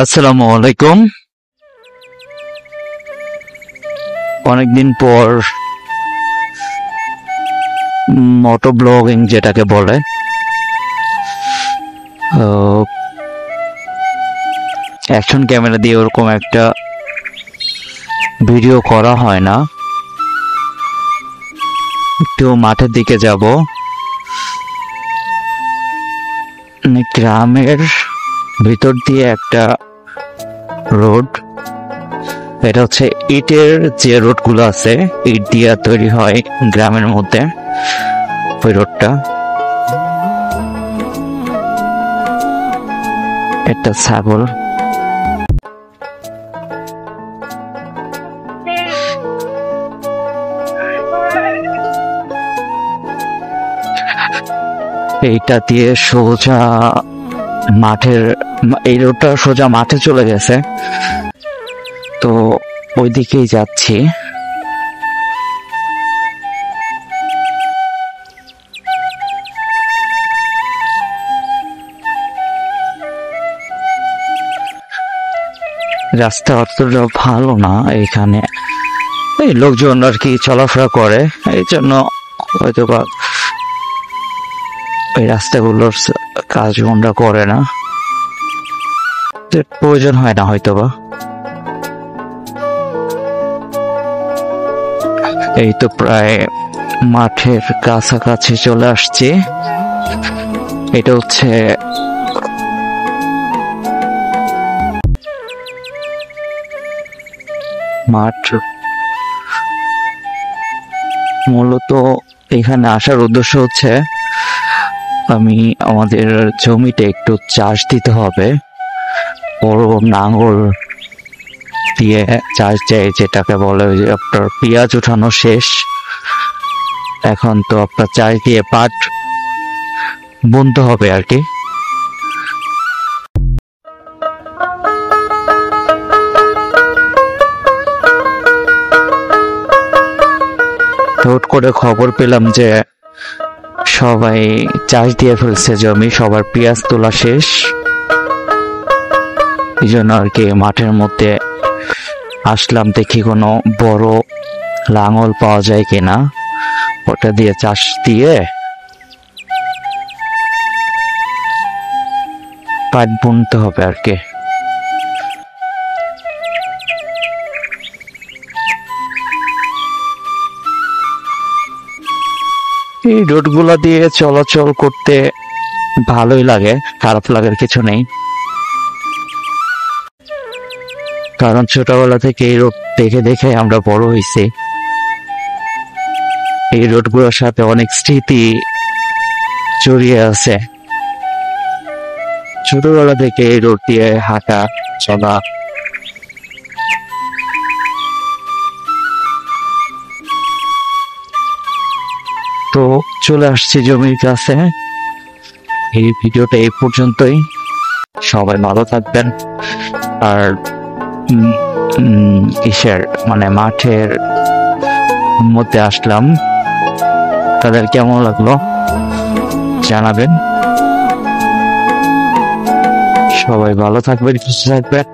আসসালামু আলাইকুম। অনেকদিন পর মোটো ব্লগিং যেটাকে বলে অ্যাকশন ক্যামেরা দিয়ে ওরকম একটা ভিডিও করা হয় না। একটু মাঠের দিকে যাব, গ্রামের ভিতর দিয়ে একটা রোড। এটা হচ্ছে ইটের যে রোডগুলো আছে, ইট দিয়ে তৈরি হয় গ্রামের মধ্যে, ওই রোডটা। একটা ছাগল, এইটা দিয়ে সোজা মাঠের, এই রোডটা সোজা মাঠে চলে গেছে, তো ওই দিকেই যাচ্ছি। রাস্তা অতটা ভালো না, এখানে এই লোকজন আর কি চলাফেরা করে, এই জন্য হয়তো বা এই রাস্তাগুলোর কাজ আমরা করে না, প্রয়োজন হয় না হয়তো বা। এই তো প্রায় মাঠের কাছাকাছি চলে আসছি। এটা হচ্ছে মাঠ। মূলত এখানে আসার উদ্দেশ্য হচ্ছে আমি আমাদের জমিতে একটু চাষ দিতে হবে, বড় নাঙ্গল দিয়ে চাষ দেয়, যেটাকে বলে যে আপনার পেঁয়াজ উঠানো শেষ, এখন তো আপনার চাষ দিয়ে পাট বুনতে হবে আর কি। হুট করে খবর পেলাম যে সবাই চাষ দিয়ে ফেলছে জমি, সবার পেঁয়াজ তোলা শেষ, এই জন্য আর কি মাঠের মধ্যে আসলাম, দেখি কোনো বড় লাঙল পাওয়া যায় কিনা, ওটা দিয়ে চাষ দিয়ে পাট বুনতে হবে আর কি। এই রোডগুলা দিয়ে চলাচল করতে ভালোই লাগে, খারাপ লাগার কিছু নেই, কারণ ছোটবেলা থেকে এই রোড দেখে দেখে আমরা বড় হয়েছি। এই রোডগুলোর সাথে অনেক স্মৃতি জড়িয়ে আছে, ছোটবেলা থেকে এই রোড দিয়ে হাঁটা চলা। তো চলে আসছি জমির কাছে। এই ভিডিওটা এই পর্যন্তই, সবাই ভালো থাকবেন। আর কিসের মানে মাঠের মধ্যে আসলাম, তাদের কেমন লাগলো জানাবেন। সবাই ভালো থাকবেন, সুস্থ থাকবেন।